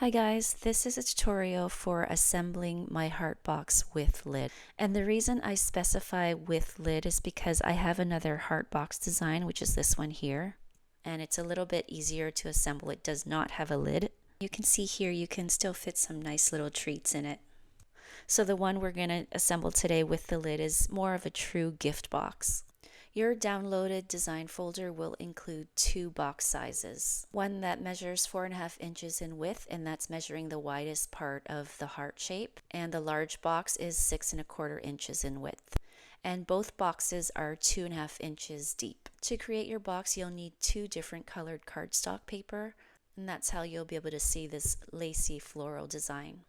Hi guys, this is a tutorial for assembling my heart box with lid. And the reason I specify with lid is because I have another heart box design, which is this one here. And it's a little bit easier to assemble. It does not have a lid. You can see here you can still fit some nice little treats in it. So the one we're going to assemble today with the lid is more of a true gift box. Your downloaded design folder will include two box sizes. One that measures 4.5 inches in width, and that's measuring the widest part of the heart shape. And the large box is 6.25 inches in width. And both boxes are 2.5 inches deep. To create your box, you'll need two different colored cardstock paper, and that's how you'll be able to see this lacy floral design.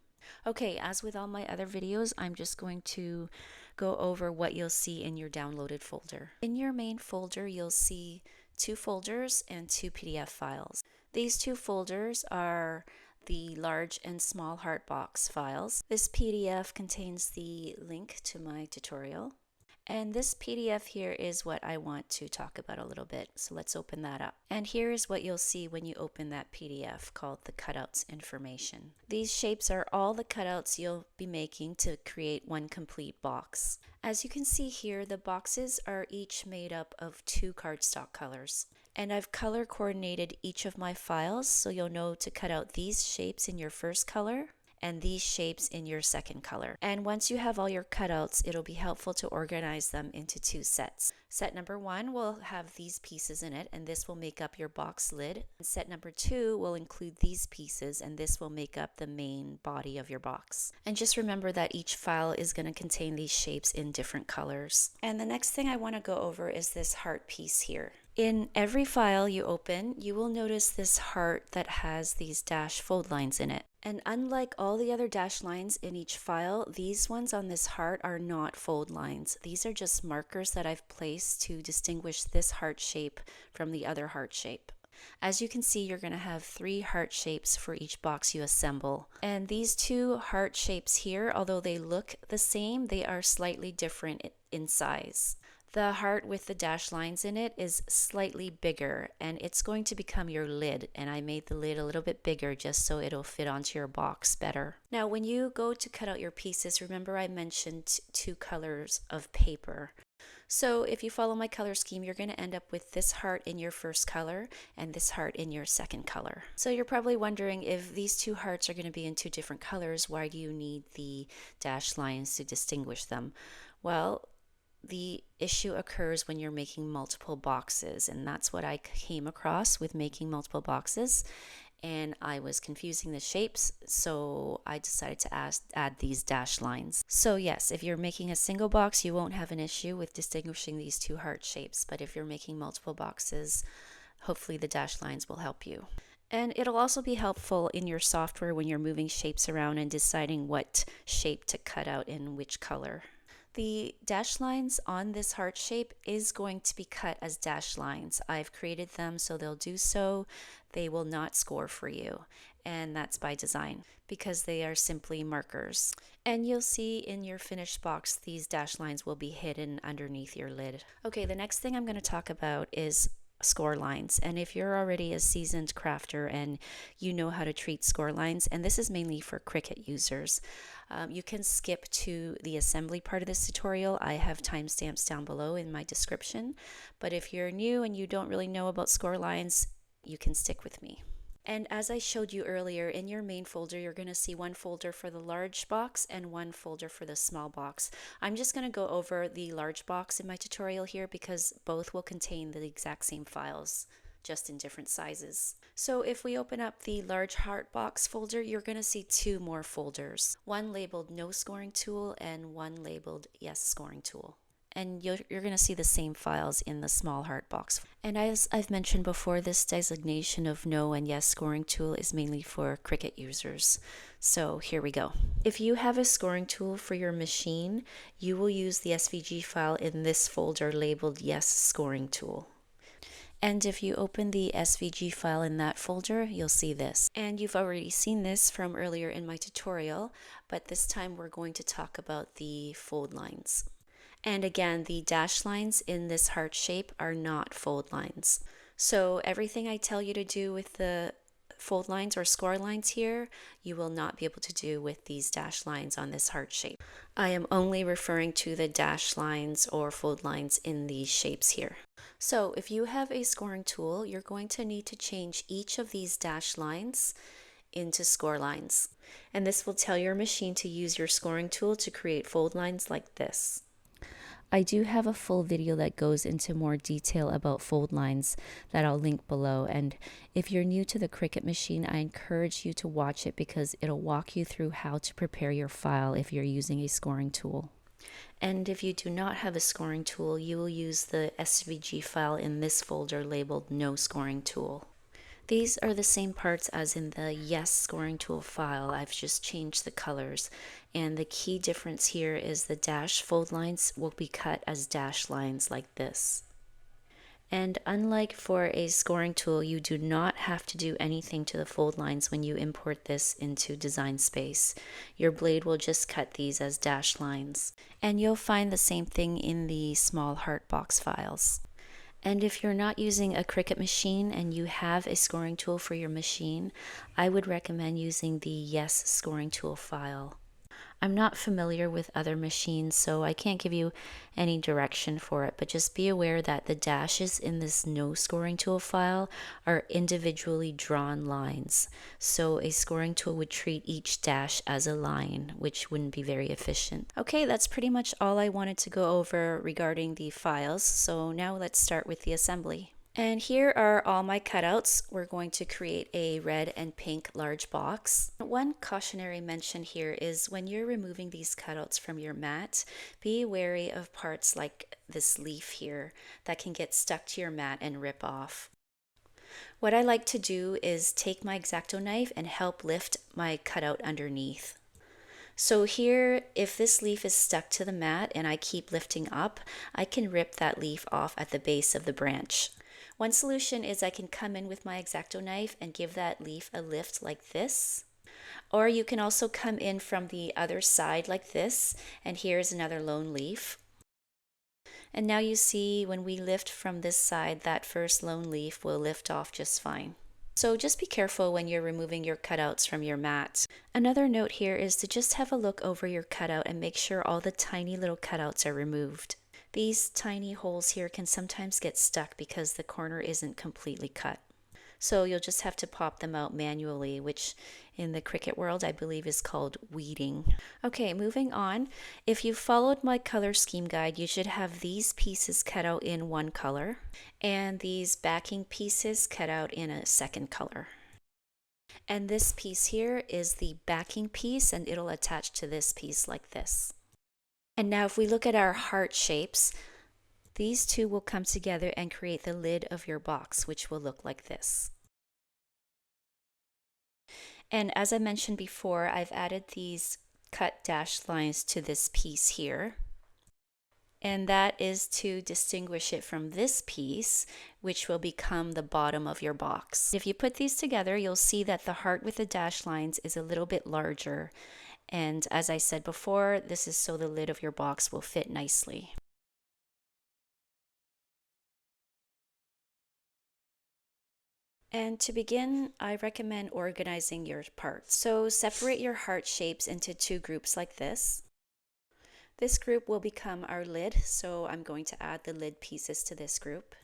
Okay, as with all my other videos, I'm just going to go over what you'll see in your downloaded folder. In your main folder, you'll see two folders and two PDF files. These two folders are the large and small heart box files. This PDF contains the link to my tutorial. And this PDF here is what I want to talk about a little bit. So let's open that up. And here is what you'll see when you open that PDF called the cutouts information. These shapes are all the cutouts you'll be making to create one complete box. As you can see here, the boxes are each made up of two cardstock colors. And I've color coordinated each of my files so you'll know to cut out these shapes in your first color and these shapes in your second color. And once you have all your cutouts, it'll be helpful to organize them into two sets. Set number 1 will have these pieces in it, and this will make up your box lid. And set number 2 will include these pieces, and this will make up the main body of your box. And just remember that each file is going to contain these shapes in different colors. And the next thing I want to go over is this heart piece here. In every file you open, you will notice this heart that has these dash fold lines in it. And unlike all the other dash lines in each file, these ones on this heart are not fold lines. These are just markers that I've placed to distinguish this heart shape from the other heart shape. As you can see, you're going to have 3 heart shapes for each box you assemble. And these two heart shapes here, although they look the same, they are slightly different in size. The heart with the dash lines in it is slightly bigger, and it's going to become your lid, and I made the lid a little bit bigger just so it'll fit onto your box better. Now when you go to cut out your pieces, remember I mentioned 2 colors of paper. So if you follow my color scheme, you're going to end up with this heart in your first color and this heart in your second color. So you're probably wondering, if these 2 hearts are going to be in 2 different colors, why do you need the dash lines to distinguish them? Well, the issue occurs when you're making multiple boxes, and that's what I came across with making multiple boxes, and I was confusing the shapes, so I decided to add these dash lines. So yes, if you're making a single box, you won't have an issue with distinguishing these 2 heart shapes, but if you're making multiple boxes, hopefully the dash lines will help you. And it'll also be helpful in your software when you're moving shapes around and deciding what shape to cut out in which color. The dash lines on this heart shape is going to be cut as dash lines. I've created them so they'll do so. They will not score for you. And that's by design because they are simply markers. And you'll see in your finished box, these dash lines will be hidden underneath your lid. Okay, the next thing I'm going to talk about is score lines. And if you're already a seasoned crafter and you know how to treat score lines, and this is mainly for Cricut users, you can skip to the assembly part of this tutorial. I have timestamps down below in my description, but if you're new and you don't really know about score lines, you can stick with me. And as I showed you earlier, in your main folder, you're going to see one folder for the large box and one folder for the small box. I'm just going to go over the large box in my tutorial here because both will contain the exact same files, just in different sizes. So if we open up the large heart box folder, you're going to see 2 more folders. One labeled No Scoring Tool and one labeled Yes Scoring Tool. And you're going to see the same files in the small heart box. And as I've mentioned before, this designation of No and Yes Scoring Tool is mainly for Cricut users. So here we go. If you have a scoring tool for your machine, you will use the SVG file in this folder labeled Yes Scoring Tool. And if you open the SVG file in that folder, you'll see this. And you've already seen this from earlier in my tutorial, but this time we're going to talk about the fold lines. And again, the dash lines in this heart shape are not fold lines. So everything I tell you to do with the fold lines or score lines here, you will not be able to do with these dash lines on this heart shape. I am only referring to the dash lines or fold lines in these shapes here. So if you have a scoring tool, you're going to need to change each of these dash lines into score lines. And this will tell your machine to use your scoring tool to create fold lines like this. I do have a full video that goes into more detail about fold lines that I'll link below, and if you're new to the Cricut machine, I encourage you to watch it because it'll walk you through how to prepare your file if you're using a scoring tool. And if you do not have a scoring tool, you will use the SVG file in this folder labeled No Scoring Tool. These are the same parts as in the Yes Scoring Tool file. I've just changed the colors. And the key difference here is the dash fold lines will be cut as dash lines like this. And unlike for a scoring tool, you do not have to do anything to the fold lines when you import this into Design Space. Your blade will just cut these as dash lines. And you'll find the same thing in the small heart box files. And if you're not using a Cricut machine and you have a scoring tool for your machine, I would recommend using the Yes Scoring Tool file. I'm not familiar with other machines, so I can't give you any direction for it, but just be aware that the dashes in this No Scoring Tool file are individually drawn lines. So a scoring tool would treat each dash as a line, which wouldn't be very efficient. Okay, that's pretty much all I wanted to go over regarding the files, so now let's start with the assembly. And here are all my cutouts. We're going to create a red and pink large box. One cautionary mention here is when you're removing these cutouts from your mat, be wary of parts like this leaf here that can get stuck to your mat and rip off. What I like to do is take my X-Acto knife and help lift my cutout underneath. So here, if this leaf is stuck to the mat and I keep lifting up, I can rip that leaf off at the base of the branch. One solution is I can come in with my X-Acto knife and give that leaf a lift like this. Or you can also come in from the other side like this, and here's another lone leaf. And now you see when we lift from this side, that first lone leaf will lift off just fine. So just be careful when you're removing your cutouts from your mat. Another note here is to just have a look over your cutout and make sure all the tiny little cutouts are removed. These tiny holes here can sometimes get stuck because the corner isn't completely cut. So you'll just have to pop them out manually, which in the Cricut world I believe is called weeding. Okay, moving on. If you followed my color scheme guide, you should have these pieces cut out in one color and these backing pieces cut out in a second color. And this piece here is the backing piece, and it'll attach to this piece like this. And now if we look at our heart shapes, these two will come together and create the lid of your box, which will look like this. And as I mentioned before, I've added these cut dashed lines to this piece here. And that is to distinguish it from this piece, which will become the bottom of your box. If you put these together, you'll see that the heart with the dashed lines is a little bit larger. And as I said before, this is so the lid of your box will fit nicely. And to begin, I recommend organizing your parts. So separate your heart shapes into two groups like this. This group will become our lid, so I'm going to add the lid pieces to this group.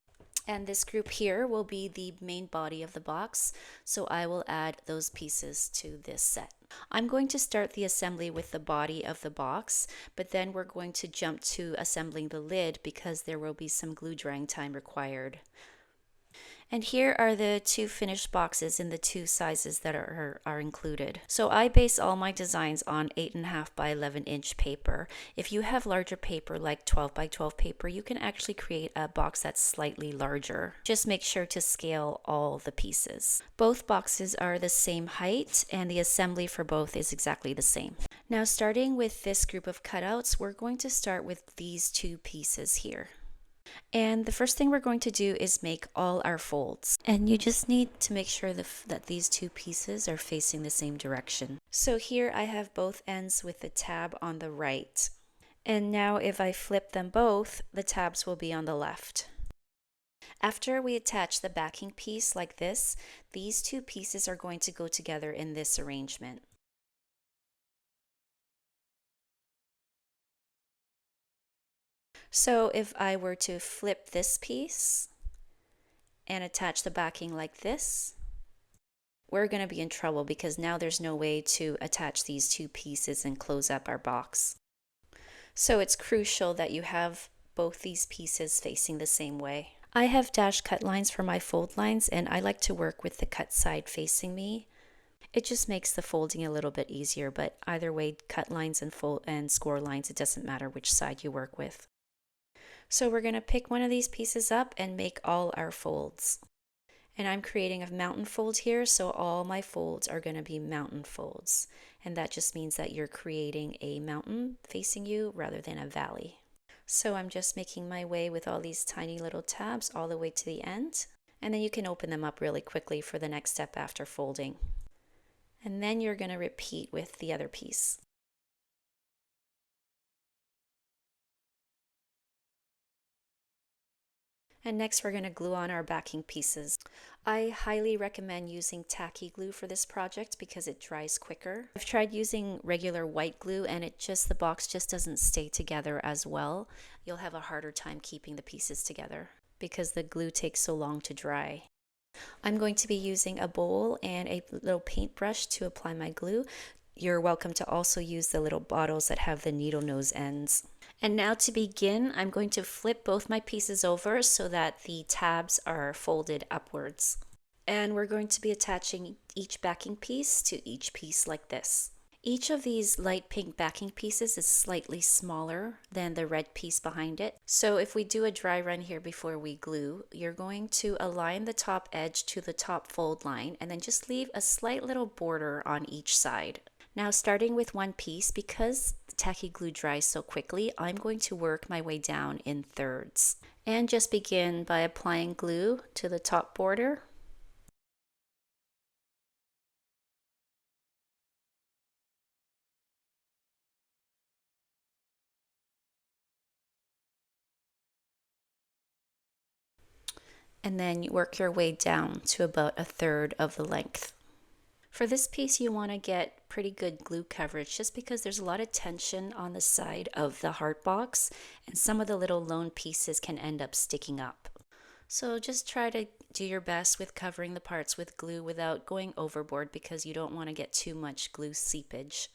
And this group here will be the main body of the box, so I will add those pieces to this set. I'm going to start the assembly with the body of the box, but then we're going to jump to assembling the lid because there will be some glue drying time required. And here are the two finished boxes in the two sizes that are included. So I base all my designs on 8.5 by 11 inch paper. If you have larger paper like 12 by 12 paper, you can actually create a box that's slightly larger. Just make sure to scale all the pieces. Both boxes are the same height and the assembly for both is exactly the same. Now starting with this group of cutouts, we're going to start with these two pieces here. And the first thing we're going to do is make all our folds. And you just need to make sure that these two pieces are facing the same direction. So here I have both ends with the tab on the right. And now if I flip them both, the tabs will be on the left. After we attach the backing piece like this, these two pieces are going to go together in this arrangement. So if I were to flip this piece and attach the backing like this, we're going to be in trouble because now there's no way to attach these two pieces and close up our box. So it's crucial that you have both these pieces facing the same way. I have dash cut lines for my fold lines, and I like to work with the cut side facing me. It just makes the folding a little bit easier, but either way, cut lines and fold and score lines, it doesn't matter which side you work with. So we're going to pick one of these pieces up and make all our folds. And I'm creating a mountain fold here, so all my folds are going to be mountain folds. And that just means that you're creating a mountain facing you rather than a valley. So I'm just making my way with all these tiny little tabs all the way to the end. And then you can open them up really quickly for the next step after folding. And then you're going to repeat with the other piece. And next we're going to glue on our backing pieces. I highly recommend using tacky glue for this project because it dries quicker. I've tried using regular white glue and the box just doesn't stay together as well. You'll have a harder time keeping the pieces together because the glue takes so long to dry. I'm going to be using a bowl and a little paintbrush to apply my glue. You're welcome to also use the little bottles that have the needle nose ends. And now to begin, I'm going to flip both my pieces over so that the tabs are folded upwards. And we're going to be attaching each backing piece to each piece like this. Each of these light pink backing pieces is slightly smaller than the red piece behind it. So if we do a dry run here before we glue, you're going to align the top edge to the top fold line and then just leave a slight little border on each side. Now starting with one piece, because the tacky glue dries so quickly, I'm going to work my way down in thirds. And just begin by applying glue to the top border. And then you work your way down to about a third of the length. For this piece, you want to get pretty good glue coverage just because there's a lot of tension on the side of the heart box and some of the little lone pieces can end up sticking up. So just try to do your best with covering the parts with glue without going overboard because you don't want to get too much glue seepage.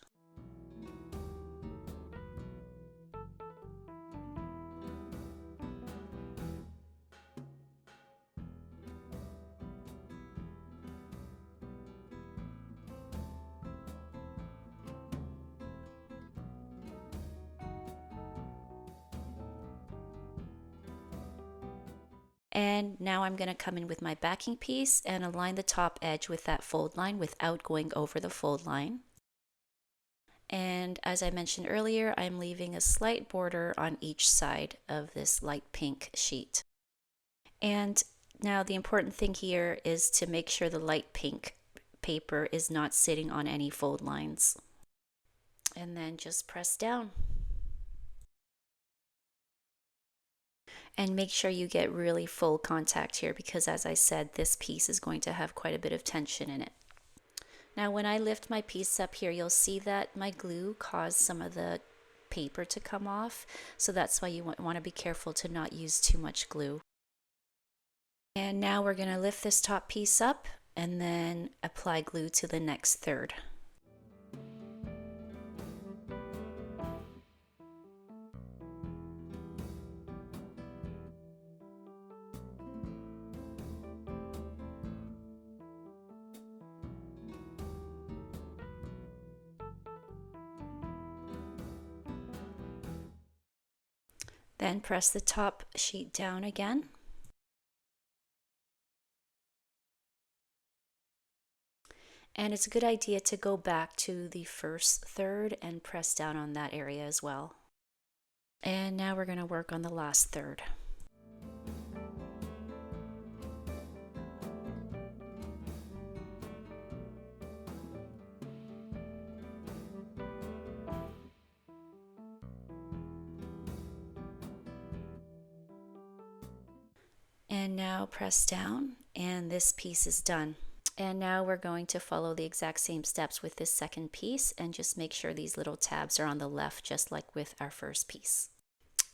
And now I'm going to come in with my backing piece and align the top edge with that fold line without going over the fold line. And as I mentioned earlier, I'm leaving a slight border on each side of this light pink sheet. And now the important thing here is to make sure the light pink paper is not sitting on any fold lines. And then just press down. And make sure you get really full contact here because as I said, this piece is going to have quite a bit of tension in it. Now when I lift my piece up here, you'll see that my glue caused some of the paper to come off. So that's why you want to be careful to not use too much glue. And now we're going to lift this top piece up and then apply glue to the next third. Then press the top sheet down again. And it's a good idea to go back to the first third and press down on that area as well. And now we're going to work on the last third. And now press down, and this piece is done. And now we're going to follow the exact same steps with this second piece and just make sure these little tabs are on the left, just like with our first piece.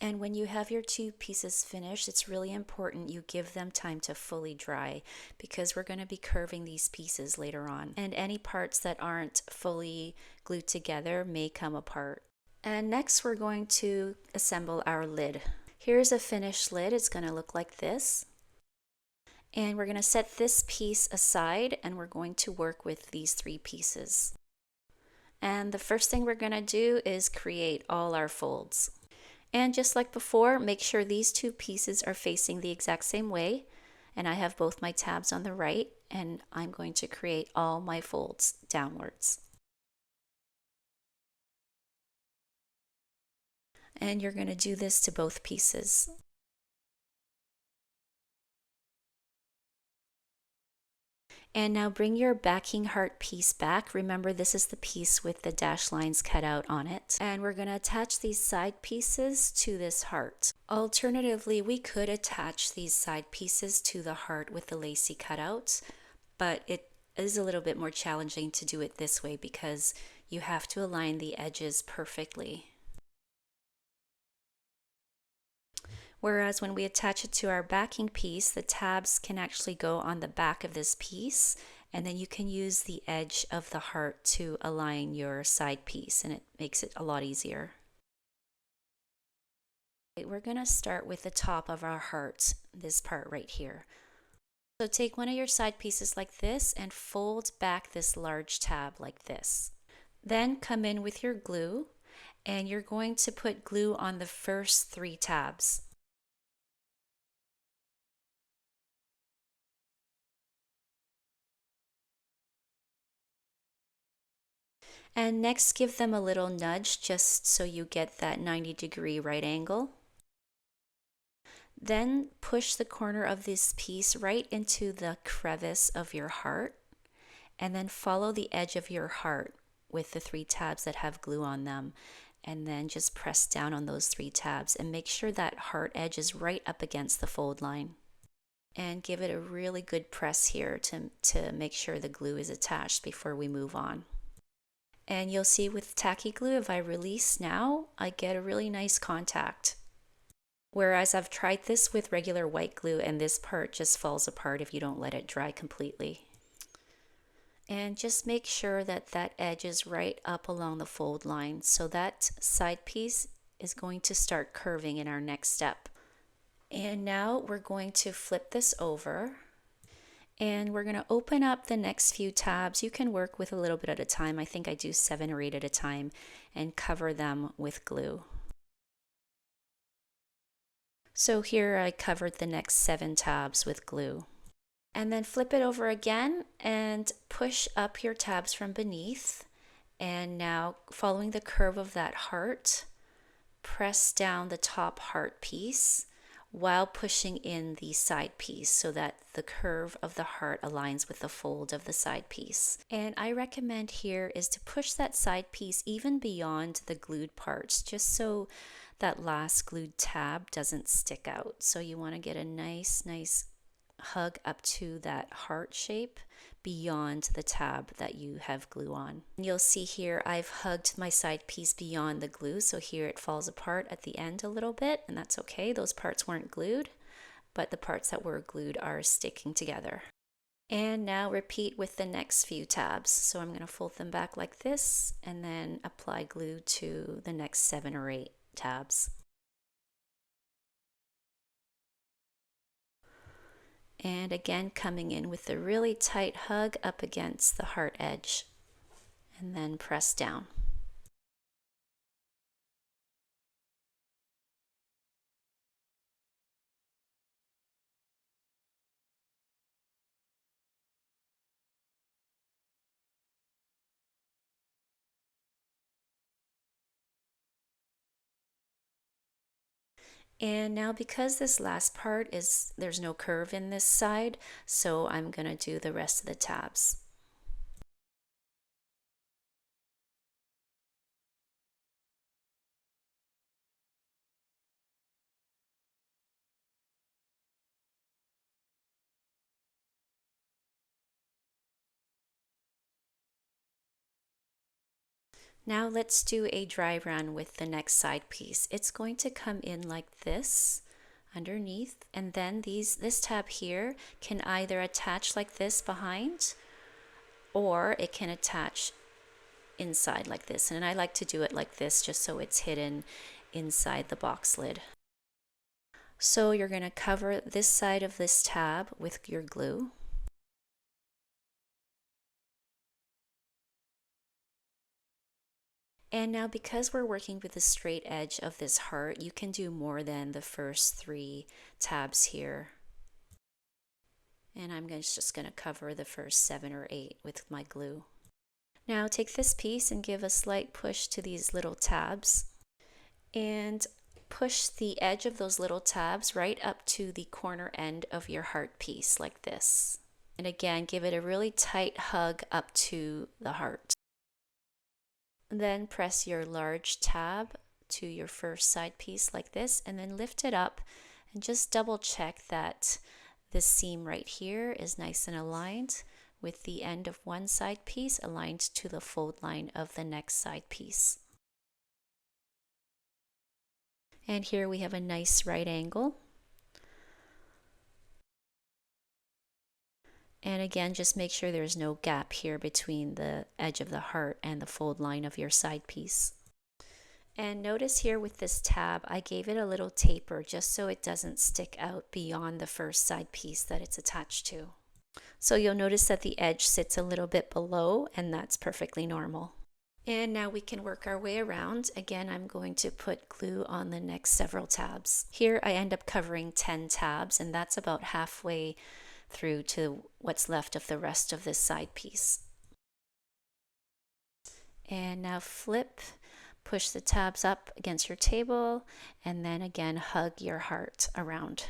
And when you have your two pieces finished, it's really important you give them time to fully dry because we're going to be curving these pieces later on. And any parts that aren't fully glued together may come apart. And next we're going to assemble our lid. Here's a finished lid. It's going to look like this. And we're going to set this piece aside and we're going to work with these three pieces. And the first thing we're going to do is create all our folds. And just like before, make sure these two pieces are facing the exact same way. And I have both my tabs on the right, and I'm going to create all my folds downwards. And you're going to do this to both pieces. And now bring your backing heart piece back. Remember, this is the piece with the dashed lines cut out on it. And we're going to attach these side pieces to this heart. Alternatively, we could attach these side pieces to the heart with the lacy cutouts, but it is a little bit more challenging to do it this way because you have to align the edges perfectly. Whereas when we attach it to our backing piece, the tabs can actually go on the back of this piece, and then you can use the edge of the heart to align your side piece, and it makes it a lot easier. We're going to start with the top of our heart, this part right here. So take one of your side pieces like this and fold back this large tab like this. Then come in with your glue, and you're going to put glue on the first three tabs. And next, give them a little nudge just so you get that 90-degree right angle. Then push the corner of this piece right into the crevice of your heart, and then follow the edge of your heart with the three tabs that have glue on them, and then just press down on those three tabs and make sure that heart edge is right up against the fold line. And give it a really good press here to make sure the glue is attached before we move on. And you'll see with tacky glue, if I release now, I get a really nice contact. Whereas I've tried this with regular white glue and this part just falls apart if you don't let it dry completely. And just make sure that that edge is right up along the fold line. So that side piece is going to start curving in our next step. And now we're going to flip this over. And we're going to open up the next few tabs. You can work with a little bit at a time. I think I do 7 or 8 at a time and cover them with glue. So here I covered the next 7 tabs with glue. And then flip it over again and push up your tabs from beneath. And now following the curve of that heart, press down the top heart piece while pushing in the side piece so that the curve of the heart aligns with the fold of the side piece. And I recommend here is to push that side piece even beyond the glued parts, just so that last glued tab doesn't stick out. So you want to get a nice hug up to that heart shape beyond the tab that you have glue on. And you'll see here I've hugged my side piece beyond the glue, so here it falls apart at the end a little bit, and that's okay. Those parts weren't glued, but the parts that were glued are sticking together. And now repeat with the next few tabs. So I'm going to fold them back like this and then apply glue to the next 7 or 8 tabs. And again, coming in with a really tight hug up against the heart edge, and then press down. And now because this last part there's no curve in this side, so I'm going to do the rest of the tabs. Now let's do a dry run with the next side piece. It's going to come in like this underneath, and then this tab here can either attach like this behind, or it can attach inside like this. And I like to do it like this just so it's hidden inside the box lid. So you're going to cover this side of this tab with your glue. And now, because we're working with the straight edge of this heart, you can do more than the first 3 tabs here. And I'm just going to cover the first 7 or 8 with my glue. Now take this piece and give a slight push to these little tabs. And push the edge of those little tabs right up to the corner end of your heart piece like this. And again, give it a really tight hug up to the heart. Then press your large tab to your first side piece like this, and then lift it up and just double check that this seam right here is nice and aligned with the end of one side piece aligned to the fold line of the next side piece. And here we have a nice right angle. And again, just make sure there's no gap here between the edge of the heart and the fold line of your side piece. And notice here with this tab, I gave it a little taper just so it doesn't stick out beyond the first side piece that it's attached to. So you'll notice that the edge sits a little bit below, and that's perfectly normal. And now we can work our way around. Again, I'm going to put glue on the next several tabs. Here I end up covering 10 tabs, and that's about halfway through to what's left of the rest of this side piece. And now flip, push the tabs up against your table, and then again hug your heart around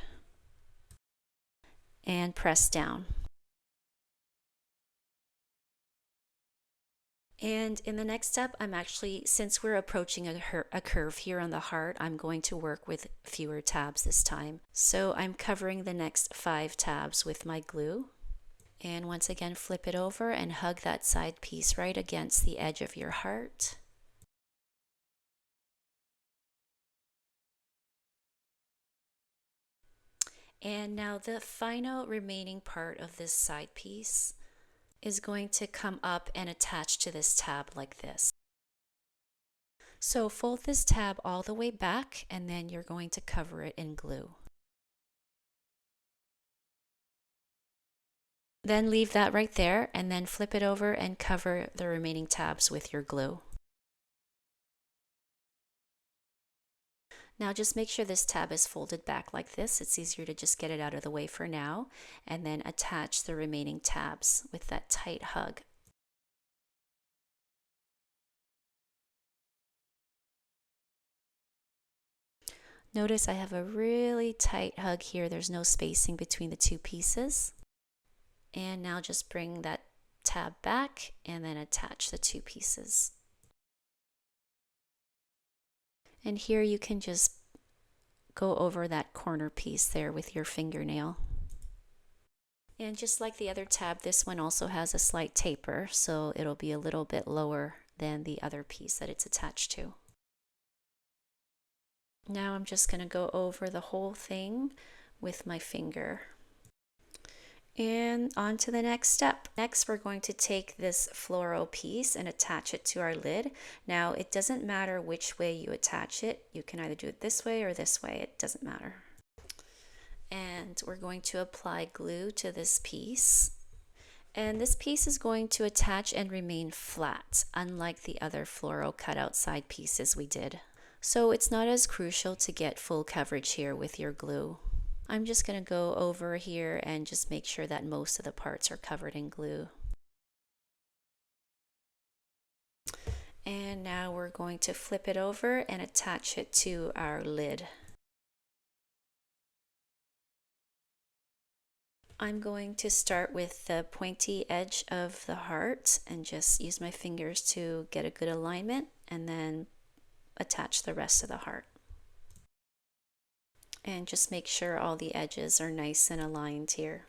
and press down. And in the next step, I'm actually, since we're approaching a curve here on the heart, I'm going to work with fewer tabs this time. So I'm covering the next 5 tabs with my glue. And once again, flip it over and hug that side piece right against the edge of your heart. And now the final remaining part of this side piece is going to come up and attach to this tab like this. So fold this tab all the way back, and then you're going to cover it in glue. Then leave that right there, and then flip it over and cover the remaining tabs with your glue. Now just make sure this tab is folded back like this. It's easier to just get it out of the way for now, and then attach the remaining tabs with that tight hug. Notice I have a really tight hug here. There's no spacing between the 2 pieces. And now just bring that tab back and then attach the 2 pieces. And here you can just go over that corner piece there with your fingernail. And just like the other tab, this one also has a slight taper, so it'll be a little bit lower than the other piece that it's attached to. Now I'm just going to go over the whole thing with my finger. And on to the next step. Next, we're going to take this floral piece and attach it to our lid. Now, it doesn't matter which way you attach it. You can either do it this way or this way. It doesn't matter. And we're going to apply glue to this piece. And this piece is going to attach and remain flat, unlike the other floral cutout side pieces we did. So it's not as crucial to get full coverage here with your glue. I'm just going to go over here and just make sure that most of the parts are covered in glue. And now we're going to flip it over and attach it to our lid. I'm going to start with the pointy edge of the heart and just use my fingers to get a good alignment, and then attach the rest of the heart. And just make sure all the edges are nice and aligned here.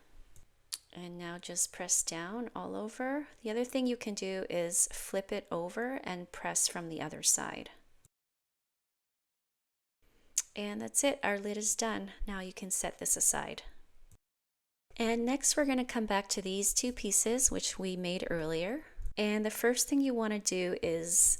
And now just press down all over. The other thing you can do is flip it over and press from the other side. And that's it, our lid is done. Now you can set this aside. And next we're going to come back to these two pieces which we made earlier. And the first thing you want to do is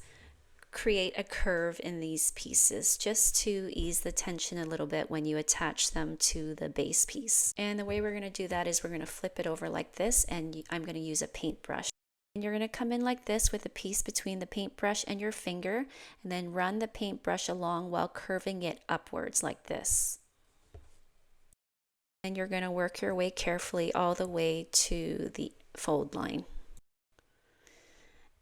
create a curve in these pieces just to ease the tension a little bit when you attach them to the base piece. And the way we're going to do that is we're going to flip it over like this, and I'm going to use a paintbrush. And you're going to come in like this with a piece between the paintbrush and your finger, and then run the paintbrush along while curving it upwards like this. And you're going to work your way carefully all the way to the fold line.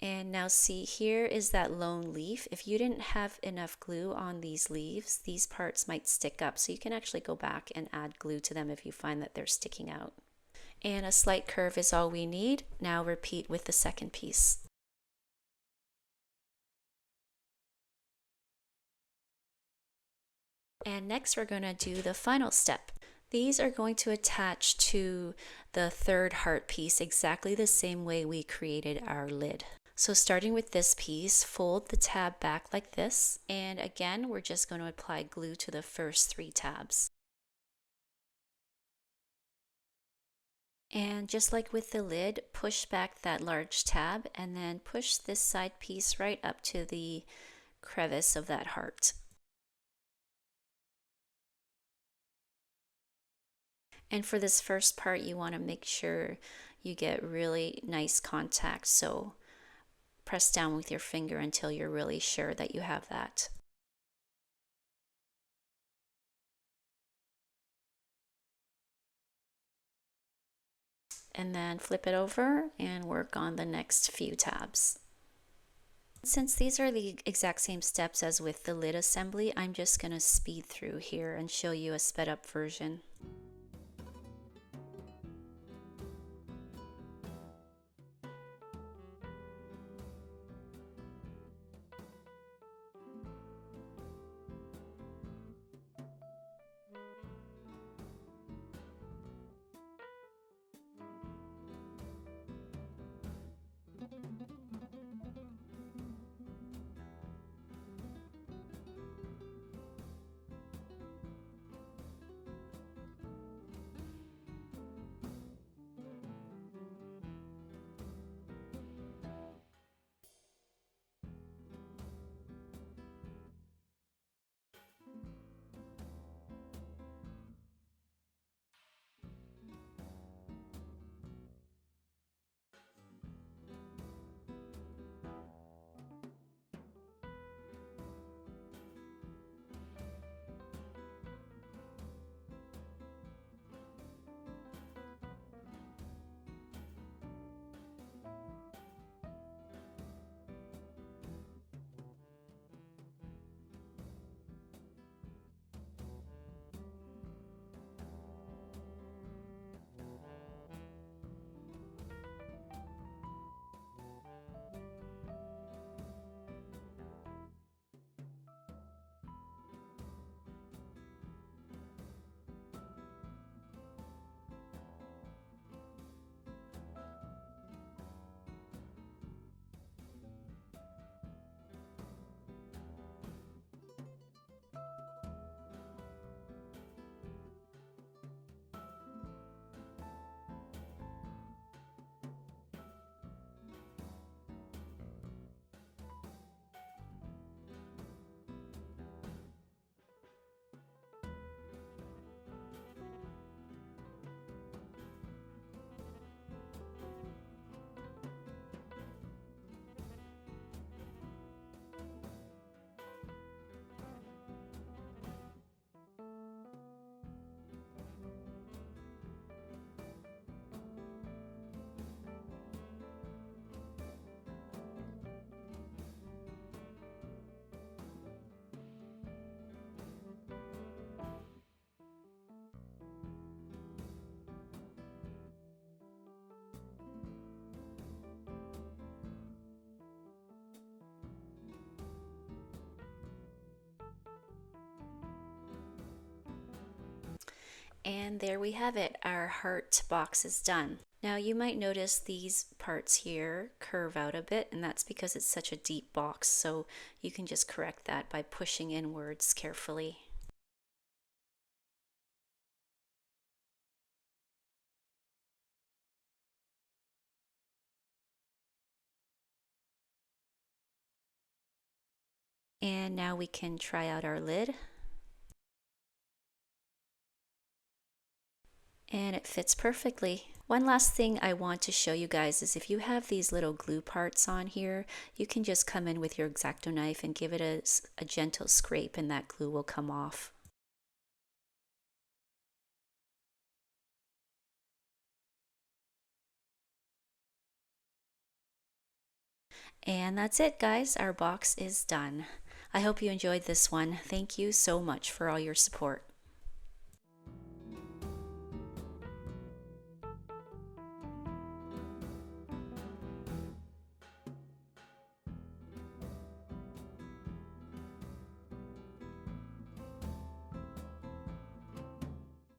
And now see, here is that lone leaf. If you didn't have enough glue on these leaves, these parts might stick up. So you can actually go back and add glue to them if you find that they're sticking out. And a slight curve is all we need. Now repeat with the second piece. And next we're going to do the final step. These are going to attach to the third heart piece exactly the same way we created our lid. So starting with this piece, fold the tab back like this, and again we're just going to apply glue to the first 3 tabs. And just like with the lid, push back that large tab and then push this side piece right up to the crevice of that heart. And for this first part, you want to make sure you get really nice contact, so press down with your finger until you're really sure that you have that. And then flip it over and work on the next few tabs. Since these are the exact same steps as with the lid assembly, I'm just going to speed through here and show you a sped up version. And there we have it, our heart box is done. Now you might notice these parts here curve out a bit, and that's because it's such a deep box, so you can just correct that by pushing inwards carefully. And now we can try out our lid. And it fits perfectly. One last thing I want to show you guys is if you have these little glue parts on here, you can just come in with your X-Acto knife and give it a gentle scrape and that glue will come off. And that's it, guys. Our box is done. I hope you enjoyed this one. Thank you so much for all your support.